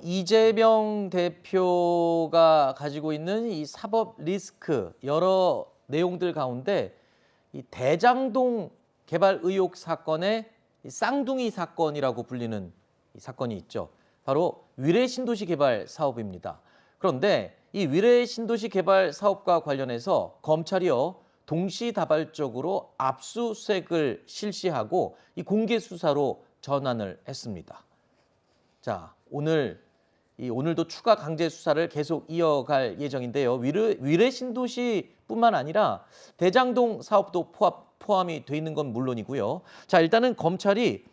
이재명 대표가 가지고 있는 이 사법 리스크 여러 내용들 가운데 이 대장동 개발 의혹 사건의 이 쌍둥이 사건이라고 불리는 이 사건이 있죠. 바로 위례 신도시 개발 사업입니다. 그런데 이 위례 신도시 개발 사업과 관련해서 검찰이요 동시다발적으로 압수수색을 실시하고 이 공개 수사로 전환을 했습니다. 자, 오늘도 추가 강제 수사를 계속 이어갈 예정인데요. 위례 신도시뿐만 아니라 대장동 사업도 포함이 돼 있는 건 물론이고요. 자, 일단은 검찰이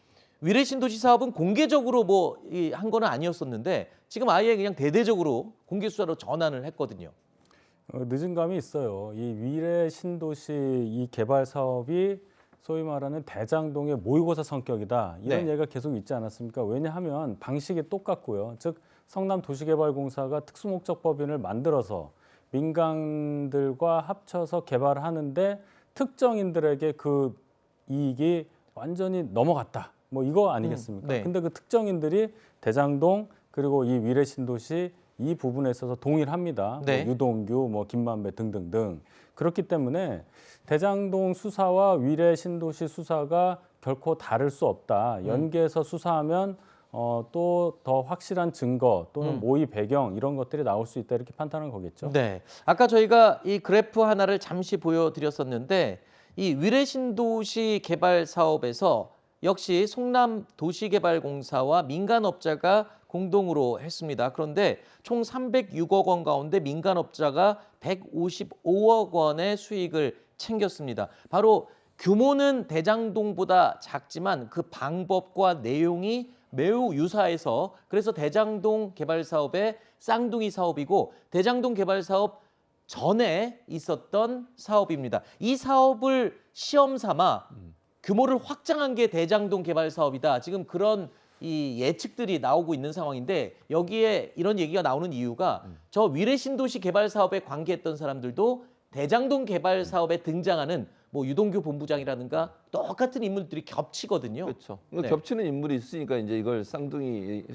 위례 신도시 사업은 공개적으로 한 거는 아니었었는데 지금 아예 그냥 대대적으로 공개 수사로 전환을 했거든요. 늦은 감이 있어요. 이 위례 신도시 이 개발 사업이 소위 말하는 대장동의 모의고사 성격이다. 이런 네. 얘기가 계속 있지 않았습니까? 왜냐하면 방식이 똑같고요. 즉 성남도시개발공사가 특수목적법인을 만들어서 민간들과 합쳐서 개발하는데 특정인들에게 그 이익이 완전히 넘어갔다. 뭐 이거 아니겠습니까? 네. 근데 그 특정인들이 대장동 그리고 이 위례 신도시 이 부분에 있어서 동일합니다. 네. 뭐 유동규, 뭐 김만배 등등등. 그렇기 때문에 대장동 수사와 위례 신도시 수사가 결코 다를 수 없다. 연계해서 수사하면 또 더 확실한 증거 또는 모의 배경 이런 것들이 나올 수 있다 이렇게 판단한 거겠죠. 네. 아까 저희가 이 그래프 하나를 잠시 보여드렸었는데 이 위례 신도시 개발 사업에서 역시 송남도시개발공사와 민간업자가 공동으로 했습니다. 그런데 총 306억 원 가운데 민간업자가 155억 원의 수익을 챙겼습니다. 바로 규모는 대장동보다 작지만 그 방법과 내용이 매우 유사해서 그래서 대장동 개발 사업의 쌍둥이 사업이고 대장동 개발 사업 전에 있었던 사업입니다. 이 사업을 시험 삼아 규모를 확장한 게 대장동 개발 사업이다. 지금 그런 이 예측들이 나오고 있는 상황인데 여기에 이런 얘기가 나오는 이유가 저 위례 신도시 개발 사업에 관계했던 사람들도 대장동 개발 사업에 등장하는 뭐 유동규 본부장이라든가 똑같은 인물들이 겹치거든요. 그렇죠. 네. 겹치는 인물이 있으니까 이제 이걸 쌍둥이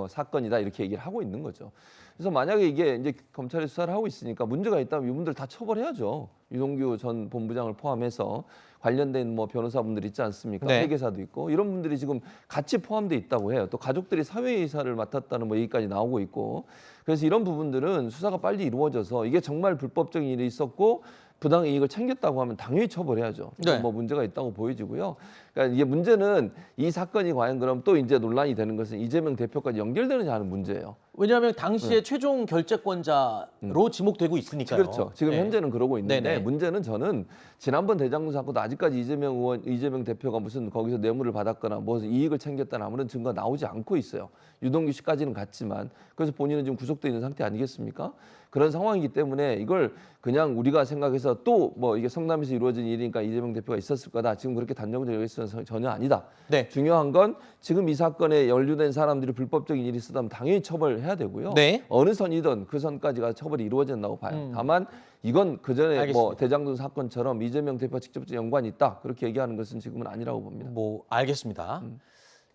사건이다 이렇게 얘기를 하고 있는 거죠. 그래서 만약에 이게 이제 검찰이 수사를 하고 있으니까 문제가 있다면 이분들 다 처벌해야죠. 유동규 전 본부장을 포함해서 관련된 뭐 변호사분들 있지 않습니까? 네. 회계사도 있고 이런 분들이 지금 같이 포함돼 있다고 해요. 또 가족들이 사회이사를 맡았다는 뭐 얘기까지 나오고 있고 그래서 이런 부분들은 수사가 빨리 이루어져서 이게 정말 불법적인 일이 있었고 부당 이익을 챙겼다고 하면 당연히 처벌해야죠. 네. 뭐 문제가 있다고 보여지고요. 그러니까 이게 문제는 이 사건이 과연 그럼 또 이제 논란이 되는 것은 이재명 대표까지 연결되느냐 하는 문제예요. 왜냐하면 당시에 최종 결재권자로 지목되고 있으니까요. 그렇죠. 지금 네. 현재는 그러고 있는데 네네. 문제는 저는 지난번 대장동 사건도 아직까지 이재명 대표가 무슨 거기서 뇌물을 받았거나 무슨 이익을 챙겼다는 아무런 증거가 나오지 않고 있어요. 유동규 씨까지는 갔지만 그래서 본인은 지금 구속돼 있는 상태 아니겠습니까? 그런 상황이기 때문에 이걸 그냥 우리가 생각해서 또 뭐 이게 성남에서 이루어진 일이니까 이재명 대표가 있었을 거다. 지금 그렇게 단정적으로 얘기해서는 전혀 아니다. 네. 중요한 건 지금 이 사건에 연루된 사람들이 불법적인 일이 있었다면 당연히 처벌해야 되고요. 네. 어느 선이든 그 선까지가 처벌이 이루어진다고 봐요. 다만 이건 그전에 알겠습니다. 뭐 대장동 사건처럼 이재명 대표와 직접적 연관이 있다. 그렇게 얘기하는 것은 지금은 아니라고 봅니다. 뭐 알겠습니다.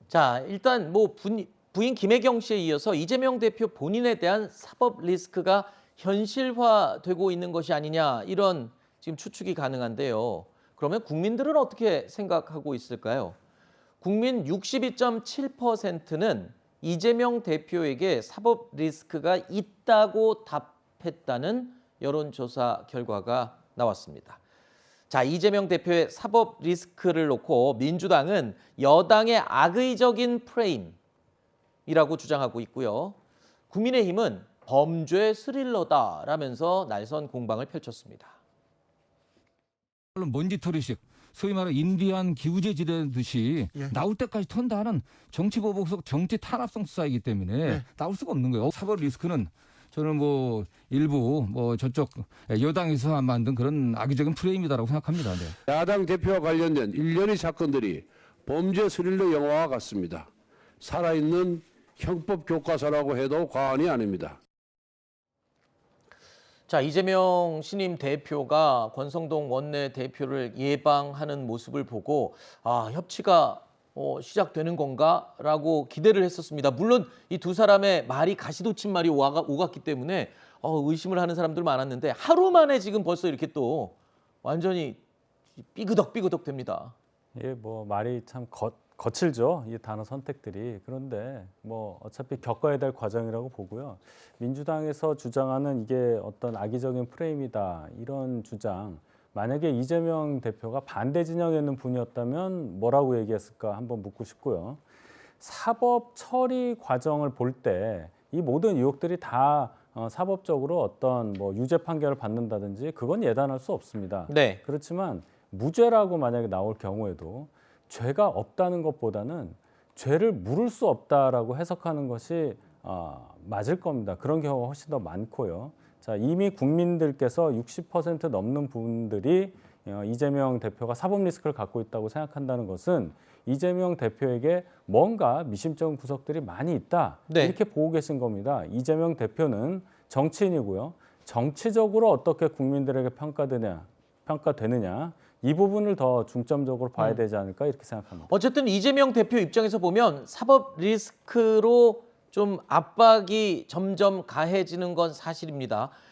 자, 일단 뭐 부인 김혜경 씨에 이어서 이재명 대표 본인에 대한 사법 리스크가 현실화되고 있는 것이 아니냐 이런 지금 추측이 가능한데요. 그러면 국민들은 어떻게 생각하고 있을까요? 국민 62.7%는 이재명 대표에게 사법 리스크가 있다고 답했다는 여론조사 결과가 나왔습니다. 자, 이재명 대표의 사법 리스크를 놓고 민주당은 여당의 악의적인 프레임이라고 주장하고 있고요. 국민의힘은 범죄 스릴러다라면서 날선 공방을 펼쳤습니다. 먼지털이식 소위 말하는 인디안 기우제 지르듯이 나올 때까지 턴다는 정치보복성 정치 탄압성 수사이기 때문에 나올 수가 없는 거예요. 사법 리스크는 저는 뭐 일부 뭐 저쪽 여당에서 만든 그런 악의적인 프레임이다라고 생각합니다. 네. 야당 대표와 관련된 일련의 사건들이 범죄 스릴러 영화와 같습니다. 살아있는 형법 교과서라고 해도 과언이 아닙니다. 자, 이재명 신임 대표가 권성동 원내 대표를 예방하는 모습을 보고 협치가 시작되는 건가라고 기대를 했었습니다. 물론 이 두 사람의 말이 가시돋친 말이 오갔기 때문에 의심을 하는 사람들 많았는데 하루 만에 지금 벌써 이렇게 또 완전히 삐그덕 됩니다. 예, 뭐 말이 참 거칠죠. 이 단어 선택들이. 그런데 뭐 어차피 겪어야 될 과정이라고 보고요. 민주당에서 주장하는 이게 어떤 악의적인 프레임이다. 이런 주장. 만약에 이재명 대표가 반대 진영에 있는 분이었다면 뭐라고 얘기했을까 한번 묻고 싶고요. 사법 처리 과정을 볼 때 이 모든 의혹들이 다 사법적으로 어떤 뭐 유죄 판결을 받는다든지 그건 예단할 수 없습니다. 네. 그렇지만 무죄라고 만약에 나올 경우에도 죄가 없다는 것보다는 죄를 물을 수 없다라고 해석하는 것이 맞을 겁니다. 그런 경우가 훨씬 더 많고요. 자, 이미 국민들께서 60% 넘는 분들이 이재명 대표가 사법 리스크를 갖고 있다고 생각한다는 것은 이재명 대표에게 뭔가 미심쩍은 구석들이 많이 있다. 네. 이렇게 보고 계신 겁니다. 이재명 대표는 정치인이고요. 정치적으로 어떻게 국민들에게 평가되느냐 이 부분을 더 중점적으로 봐야 되지 않을까 이렇게 생각합니다. 어쨌든 이재명 대표 입장에서 보면 사법 리스크로 좀 압박이 점점 가해지는 건 사실입니다.